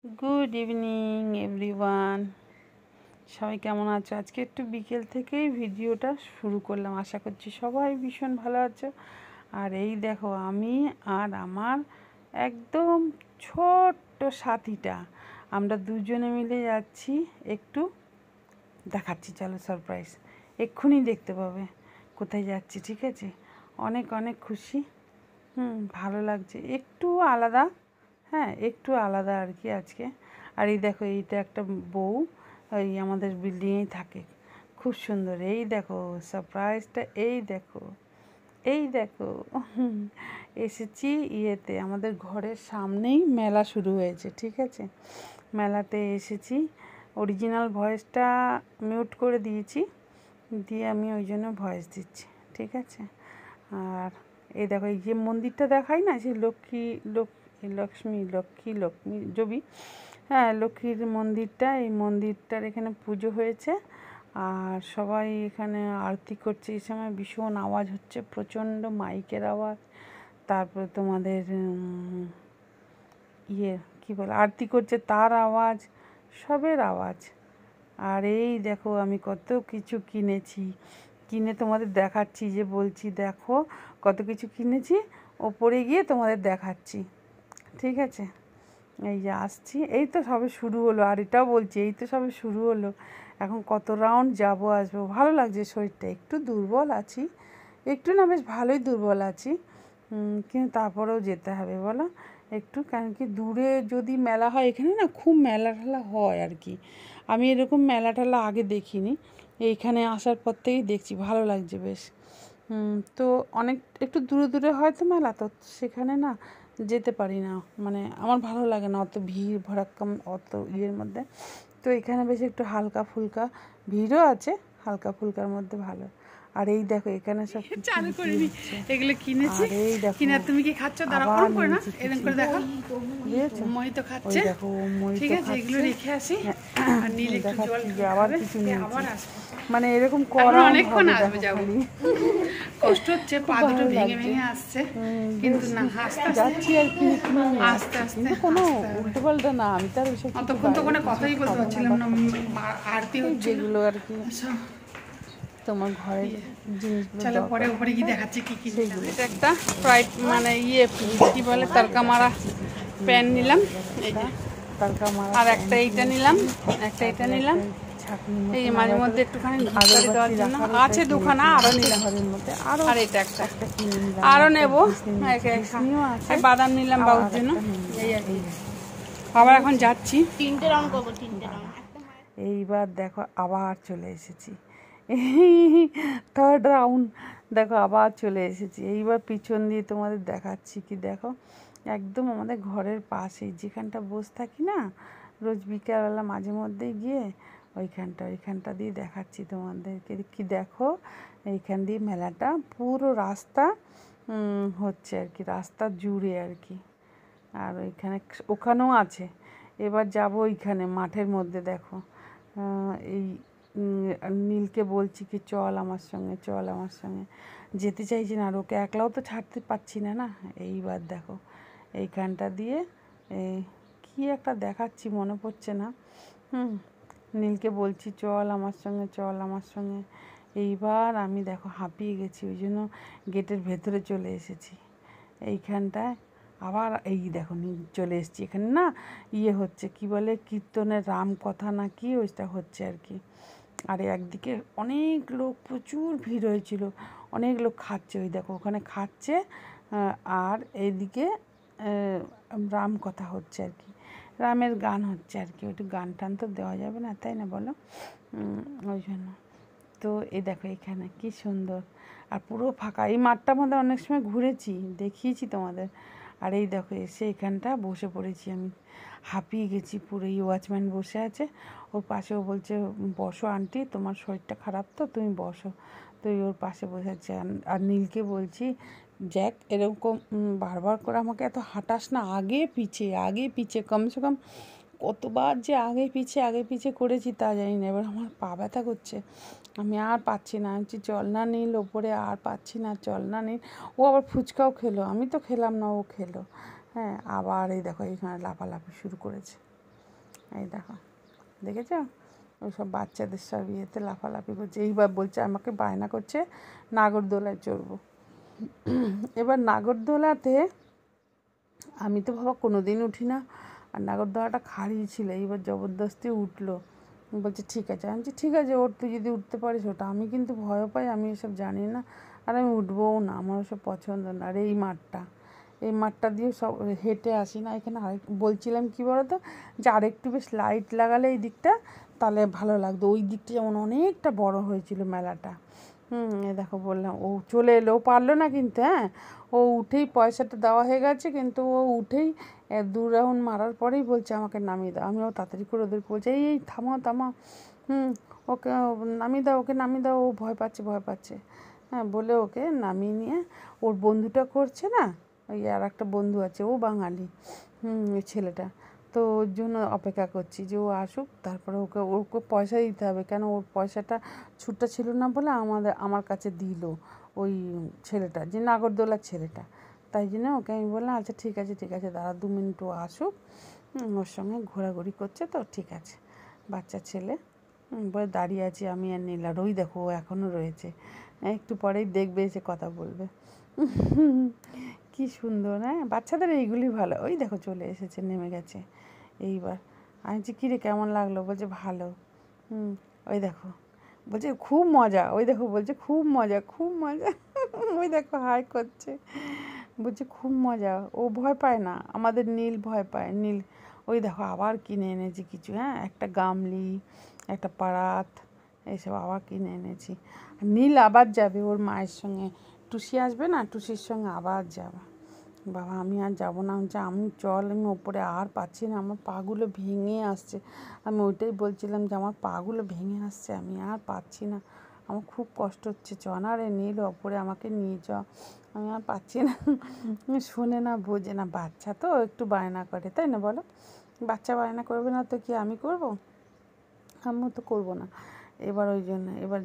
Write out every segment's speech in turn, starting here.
Good evening everyone সবাই কেমন আছো? আজকে একটু বিকেল থেকেই ভিডিওটা শুরু করলাম। আশা করছি সবাই ভীষণ ভালো আছো। আর এই দেখো আমি আর আমার একদম ছোট্ট সাথীটা আমরা দুজনে মিলে যাচ্ছি। একটু দেখাচ্ছি, চলো সারপ্রাইজ, এক্ষুনি দেখতে পাবে কোথায় যাচ্ছি। ঠিক আছে, অনেক অনেক খুশি, ভালো লাগছে, একটু আলাদা, হ্যাঁ একটু আলাদা আর কি আজকে। আর এই দেখো এইটা একটা বউ, ওই আমাদের বিল্ডিংয়েই থাকে, খুব সুন্দর। এই দেখো সারপ্রাইজটা, এই দেখো এই দেখো এসেছি ইয়েতে, আমাদের ঘরের সামনেই মেলা শুরু হয়েছে। ঠিক আছে, মেলাতে এসেছি। অরিজিনাল ভয়েসটা মিউট করে দিয়েছি, দিয়ে আমি ওই জন্য ভয়েস দিচ্ছি। ঠিক আছে, আর এই দেখো এই যে মন্দিরটা দেখাই না, সেই লক্ষ্মী জবি, হ্যাঁ লক্ষ্মীর মন্দিরটা, এই মন্দিরটার এখানে পুজো হয়েছে আর সবাই এখানে আরতি করছে। এই সময় ভীষণ আওয়াজ হচ্ছে, প্রচণ্ড মাইকের আওয়াজ, তারপরে তোমাদের কী বলে আরতি করছে তার আওয়াজ, সবের আওয়াজ। আর এই দেখো আমি কত কিছু কিনেছি, কিনে তোমাদের দেখাচ্ছি, যে বলছি দেখো কত কিছু কিনেছি, ওপরে গিয়ে তোমাদের দেখাচ্ছি। ঠিক আছে, এই যে আসছি, এই তো সবে শুরু হলো। আর এটাও বলছি এই তো সবে শুরু হলো, এখন কত রাউন্ড যাবো আসবো। ভালো লাগছে, শরীরটা একটু দুর্বল আছি, একটু না বেশ ভালোই দুর্বল আছি, কিন্তু তারপরেও যেতে হবে বলো একটু, কারণ কি দূরে যদি মেলা হয়, এখানে না খুব মেলা ঠেলা হয় আর কি। আমি এরকম মেলা ঠেলা আগে দেখিনি, এইখানে আসার পর থেকেই দেখছি, ভালো লাগছে বেশ। তো অনেক একটু দূরে দূরে হয় তো মেলা, তো সেখানে না যেতে পারি না, মানে আমার ভালো লাগে না অত ভিড় ভড়াক্কাম অত ইয়ের মধ্যে। তো এখানে বেশ একটু হালকা ফুলকা, ভিড়ও আছে, হালকা ফুলকার মধ্যে ভালো। আর এই দেখো এখানে সব চালু করে নি, এগুলো কিনেছি। এই দেখো কিনা, তুমি কি খাচ্ছ? দাঁড়াও, ওরকম করে না, এরকম করে দেখো, বুঝেছো? মই তো খাচ্ছে, দেখো মই। ঠিক আছে, এগুলো রেখে আসি আর নীল একটু জল আবার কিছু নিয়ে আবার আসবো, মানে এরকম করা অনেকক্ষণ আসবে, যাবো। কষ্ট হচ্ছে, পা দুটো ভেঙে ভেঙে আসছে, কিন্তু না আস্তে যাচ্ছি আর কি, আস্তে আস্তে কোনো উল্টো পাল্টা না। আমি তার ওইসব অতক্ষণ তো কোনো কথাই বলতে পারছিলাম না, আরতি যেগুলো আর কি তোমার ঘরের জিনিসগুলো। চলো পরে উপরে গিয়ে দেখাচ্ছি কি কি সেইগুলো। এটা একটা ফ্রাইড মানে কি বলে তরকা মারা প্যান নিলাম, এই যে তরকা মারা, আর একটা এইটা নিলাম, একটা এটা নিলাম, এই মাঝে মধ্যে একটুখানি তরকারি দেওয়ার জন্য আছে দুখানা, আরও নিলাম ঘরের মধ্যে, আর এটা একটা আরও নেবো, বাদাম নিলাম বাবুর জন্য, এই আর কি। আবার এখন যাচ্ছি, 3টে রাউন্ড করবো, 3টে রাউন্ড। এইবার দেখো আবার চলে এসেছি, থার্ড রাউন্ড, দেখো আবার চলে এসেছি। এইবার পিছন দিয়ে তোমাদের দেখাচ্ছি কি, দেখো একদম আমাদের ঘরের পাশেই, যেখানটা বসে থাকি না রোজ বিকালবেলা মাঝে মধ্যেই গিয়ে, ওইখানটা দিয়ে দেখাচ্ছি তোমাদেরকে। কি দেখো এইখান দিয়ে মেলাটা পুরো রাস্তা হচ্ছে আর কি, রাস্তা জুড়ে আর কি। আর ওখানেও আছে, এবার যাব ওইখানে মাঠের মধ্যে। দেখো এই নীলকে বলছি কি চল আমার সঙ্গে, চল আমার সঙ্গে, যেতে চাইছি না, আর ওকে একলাও তো ছাড়তে পারছি না না। এইবার দেখো এইখানটা দিয়ে কি একটা দেখাচ্ছি, মনে পড়ছে না। নীলকে বলছি চল আমার সঙ্গে, চল আমার সঙ্গে। এইবার আমি দেখো হাঁপিয়ে গেছি, ওই জন্য গেটের ভেতরে চলে এসেছি। এইখানটায় আবার এই দেখো চলে এসেছি, এখানে না হচ্ছে কি বলে কীর্তনের রাম কথা না কি, ওইটা হচ্ছে আর কি। আর একদিকে অনেক লোক, প্রচুর ভিড় হয়েছিল, অনেক লোক খাচ্ছে, ওই দেখো ওখানে খাচ্ছে, আর এইদিকে রাম কথা হচ্ছে আর কি, রামের গান হচ্ছে আর কি। ওইটু গান টান তো দেওয়া যাবে না, তাই না বলো, ওই জন্য। তো এই দেখো এখানে কি সুন্দর, আর পুরো ফাঁকা। এই মাঠটার মধ্যে অনেক সময় ঘুরেছি, দেখিয়েছি তোমাদের। আর এই দেখো এসে এখানটা বসে পড়েছি, আমি হাঁপিয়ে গেছি পুরো। এই ওয়াচম্যান বসে আছে, ওর পাশে, ও বলছে বসো আন্টি, তোমার শরীরটা খারাপ তো তুমি বসো। তো ওর পাশে বসে আছে। আর নীলকে বলছি জ্যাক এরকম বারবার করে আমাকে এত হাঁটাস না, আগে পিছে কমসে কম কতবার যে আগে পিছে করেছি তা জানি না। এবার আমার পা ব্যথা করছে, আমি আর পাচ্ছি না। আমি চল না নীল ওপরে, আর পাচ্ছি না, চল না নীল। ও আবার ফুচকাও খেলো, আমি তো খেলাম না, ও খেলো। হ্যাঁ, আবার এই দেখো এইখানে লাফালাফি শুরু করেছে। এই দেখো, দেখেছো? ওই সব বাচ্চাদের সব ইয়েতে লাফালাফি করছে। এইবার বলছে আমাকে বায়না করছে নাগরদোলায় চড়বো। এবার নাগরদোলাতে আমি তো বাবা কোনো দিন উঠি না, আর নাগরদোলাটা খালি ছিল, এইবার জবরদস্তি উঠলো। বলছে ঠিক আছে। আমি বলছি ঠিক আছে, ওর তুই যদি উঠতে পারিস ওটা। আমি কিন্তু ভয় পাই, আমি এসব জানি না, আর আমি উঠবোও না, আমার ওসব পছন্দ না। আর এই মাঠটা দিয়ে সব হেঁটে আসি না এখানে। আরেক বলছিলাম কী বলো তো, যে আরেকটু বেশ লাইট লাগালে এই দিকটা তাহলে ভালো লাগতো। ওই দিকটা যেমন অনেকটা বড় হয়েছিল মেলাটা। এই দেখো বললাম, ও চলে এলো, ও পারলো না কিন্তু, হ্যাঁ, ও উঠেই পয়সাটা দেওয়া হয়ে গেছে, কিন্তু ও উঠেই 2 রাউন্ড মারার পরেই বলছে আমাকে নামিয়ে দাও। আমিও তাড়াতাড়ি করে ওদের বলছি এই থামাও থামাও, ওকে নামিয়ে দাও, ওকে নামিয়ে দাও, ও ভয় পাচ্ছে। হ্যাঁ, বলে ওকে নামিয়ে নিয়ে ওর বন্ধুটা করছে না, ওই আর একটা বন্ধু আছে, ও বাঙালি, ওই ছেলেটা, তো ওর জন্য অপেক্ষা করছি যে ও আসুক, তারপরে ওকে পয়সা দিতে হবে, কেন ওর পয়সাটা ছুটটা ছিল না বলে আমার কাছে দিল ওই ছেলেটা, যে নাগরদোলার ছেলেটা। তাই জন্য ওকে আমি বললাম আচ্ছা ঠিক আছে দাঁড়া 2 মিনিট, ও আসুক, ওর সঙ্গে ঘোরাঘুরি করছে তো ঠিক আছে। বাচ্চা ছেলে বলে দাঁড়িয়ে আছি আমি আর নীল, আর ওই দেখো ও এখনও রয়েছে, একটু পরেই দেখবে এসে কথা বলবে। কি সুন্দর, হ্যাঁ, বাচ্চাদের এইগুলি ভালো। ওই দেখো চলে এসেছে, নেমে গেছে। এইবার আমি বলছি কী রে কেমন লাগলো? বলছে ভালো। ওই দেখো বলছে খুব মজা, ওই দেখো বলছে খুব মজা। ওই দেখো হাই করছে, বলছে খুব মজা। ও ভয় পায় না, আমাদের নীল ভয় পায়। নীল ওই দেখো আবার কিনে এনেছি কিছু, হ্যাঁ, একটা গামলি, একটা পারাত, এইসব আবার কিনে এনেছি। নীল আবার যাবে ওর মায়ের সঙ্গে, টুসি আসবে না, টুসির সঙ্গে আবার যাবে। বাবা আমি আর যাবো না, আমি চল, আমি ওপরে আর পাচ্ছি না, আমার পাগুলো ভেঙে আসছে। আমি ওইটাই বলছিলাম যে আমার পাগুলো ভেঙে আসছে, আমি আর পাচ্ছি না, আমার খুব কষ্ট হচ্ছে, চ না রে নীল ওপরে আমাকে নিয়ে চ, আমি আর পাচ্ছি না। শোনে না, বোঝে না, বাচ্চা তো একটু বায়না করে, তাই না বলো? বাচ্চা বায়না করবে না তো কি আমি করব? আমিও তো করবো না। এবার ওই জন্য এবার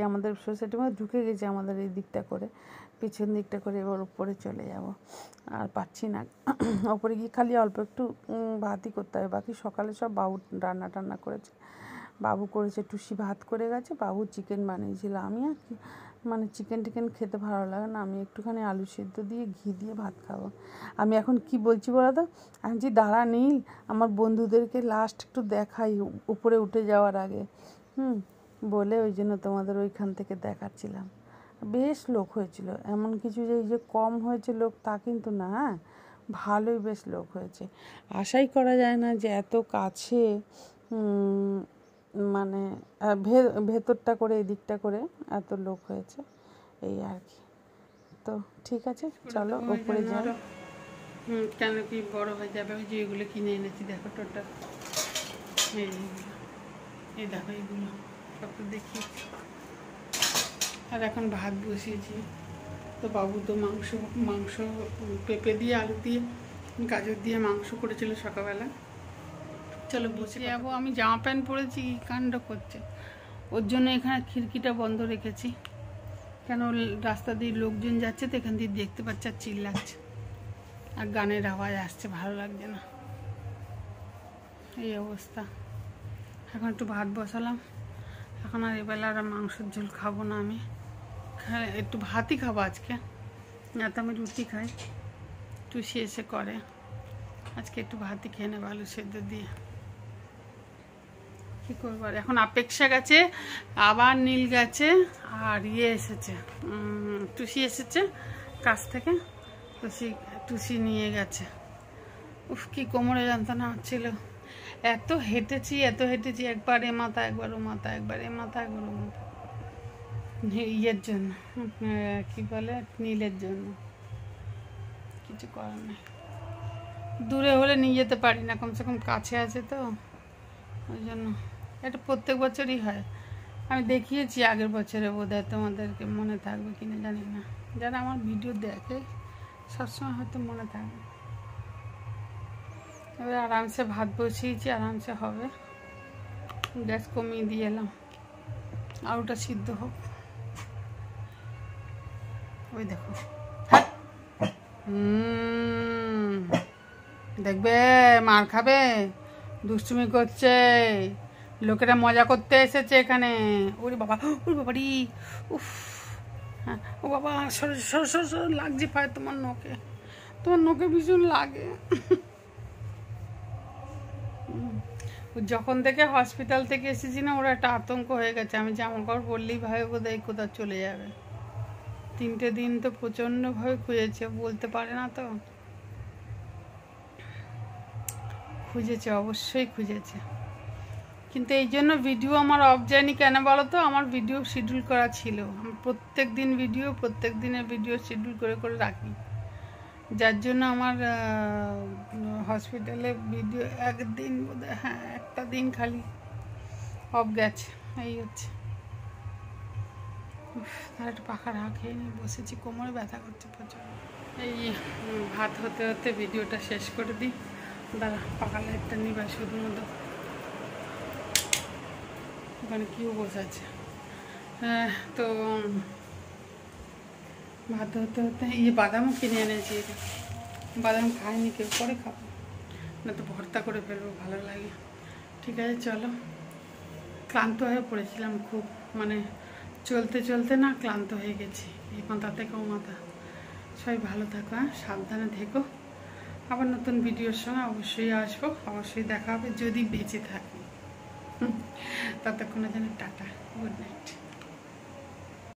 আমাদের সোসাইটির মধ্যে ঢুকে গেছে, আমাদের এই দিকটা করে, পিছন দিকটা করে, এবার উপরে চলে যাব। আর পাচ্ছি না, ওপরে গিয়ে খালি অল্প একটু ভাতই করতে হবে, বাকি সকালে সব বাবু রান্না করেছে। বাবু করেছে, টুসি ভাত করে গেছে, বাবু চিকেন বানিয়েছিল। আমি আর কি মানে চিকেন টিকেন খেতে ভালো লাগে না, আমি একটুখানি আলু সিদ্ধ দিয়ে ঘি দিয়ে ভাত খাবো। আমি এখন কি বলছি বলো তো, আমি যে দাঁড়া নীল, আমার বন্ধুদেরকে লাস্ট একটু দেখাই উপরে উঠে যাওয়ার আগে, বলে ওই জন্য তোমাদের ওইখান থেকে দেখাচ্ছিলাম। বেশ লোক হয়েছিল, এমন কিছু যে এই যে কম হয়েছে লোক তা কিন্তু না, হ্যাঁ, ভালোই বেশ লোক হয়েছে। আশাই করা যায় না যে এত কাছে, মানে ভেতরটা করে এদিকটা করে এত লোক হয়েছে, এই আর কি। তো ঠিক আছে চলো ওপরে যাই। কেন কি বড় হয়ে যাবে, ওই যে এগুলো কিনে এনেছি দেখো টোটাল, এই দেখো এইগুলো সব তো দেখি। আর এখন ভাত বসিয়েছি, তো বাবু তো মাংস পেঁপে দিয়ে আলু দিয়ে গাজর দিয়ে মাংস করেছিল সকালবেলা। চলো বসে যাবো। আমি জামা প্যান্ট পরেছি, কি কাণ্ড করছে, ওর জন্য এখানে খিড়কিটা বন্ধ রেখেছি, কেন রাস্তা দিয়ে লোকজন যাচ্ছে তো এখান দিয়ে দেখতে পাচ্ছে আর চিল্লাচ্ছে, আর গানের আওয়াজ আসছে, ভালো লাগছে না, এই অবস্থা। এখন একটু ভাত বসালাম, এখন আর এবেলা আর মাংসের ঝোল খাবো না, আমি একটু ভাতই খাবো আজকে, না তো আমি রুটি খাই, টুসি এসে করে, আজকে একটু ভাতই খেয়ে নেবো আলু সেদ্ধ দিয়ে। কী করবো আর, এখন অপেক্ষা গেছে, আবার নীল গেছে, আর এসেছে, টুসি এসেছে কাছ থেকে, টুসি নিয়ে গেছে। উফ কি কোমরে যন্ত্রণা হচ্ছিল, এত হেঁটেছি, একবার এ মাথা একবার ও মাথা, একবার এ মাথা একবার ও মাথা, ইয়ের জন্য, কি বলে নীলের জন্য, কিছু করার নেই। দূরে হলে নিয়ে যেতে পারি না, কমসে কম কাছে আছে তো, ওই জন্য। এটা প্রত্যেক বছরই হয়, আমি দেখিয়েছি আগের বছরে, বোধহয় তোমাদেরকে মনে থাকবে কিনা জানি না, যারা আমার ভিডিও দেখে সবসময় হয়তো মনে থাকবে। এবার আরামসে ভাত বসিয়েছি, আরামসে হবে, গ্যাস কমিয়ে দিয়ে এলাম, আলুটা সিদ্ধ হোক। ওই দেখো, দেখবে মার খাবে, দুষ্টুমি করছে, লোকেরা মজা করতে এসেছে এখানে। ওরে বাবা, ওরে বাবারি, উফ, হ্যাঁ ও বাবা, সরো সরো সরো সরো, লাগছে পায়ে তোমার নখে, তোমার নখে ভীষণ লাগে। যখন থেকে হসপিটাল থেকে এসেছি না, ওরা একটা আতঙ্ক হয়ে গেছে। আমি জামা কাপড় বললেই ভাই বোধহয় কোথাও চলে যাবে। 3টে দিন তো প্রচণ্ডভাবে খুঁজেছে, বলতে পারে না তো, খুঁজেছে, অবশ্যই খুঁজেছে। কিন্তু এই জন্য ভিডিও আমার অফ যায়নি কেন বলো তো? আমার ভিডিও শিডিউল করা ছিল, আমি প্রত্যেক দিনের ভিডিও শিডিউল করে করে রাখি, যার জন্য আমার হসপিটালে ভিডিও একদিন বোধহয়, হ্যাঁ একটা দিন খালি অফ গেছে, এই হচ্ছে। তার একটা পাখা খেয়ে নিয়ে বসেছি, কোমরে ব্যথা করছে প্রচুর। এই ভাত হতে হতে ভিডিওটা শেষ করে দিই। দাঁড়া, পাখা লাইটটা নিবা শুধু মতো, ওখানে কেউ বসে আছে। হ্যাঁ, তো ভাত হতে হতে বাদামও কিনে এনেছি, বাদাম খাইনি কেউ, পরে খাবো, না তো ভর্তা করে ফেলবো, ভালো লাগে। ঠিক আছে চলো, ক্লান্ত হয়ে পড়েছিলাম খুব, মানে চলতে চলতে না ক্লান্ত হয়ে গেছি, এই মাথা থেকে ও মাথা। সবাই ভালো থাকো, হ্যাঁ সাবধানে থেকো। আবার নতুন ভিডিওর সঙ্গে অবশ্যই আসবো, অবশ্যই দেখা হবে যদি বেঁচে থাকি। ততক্ষণের জন্য টাটা, গুড নাইট।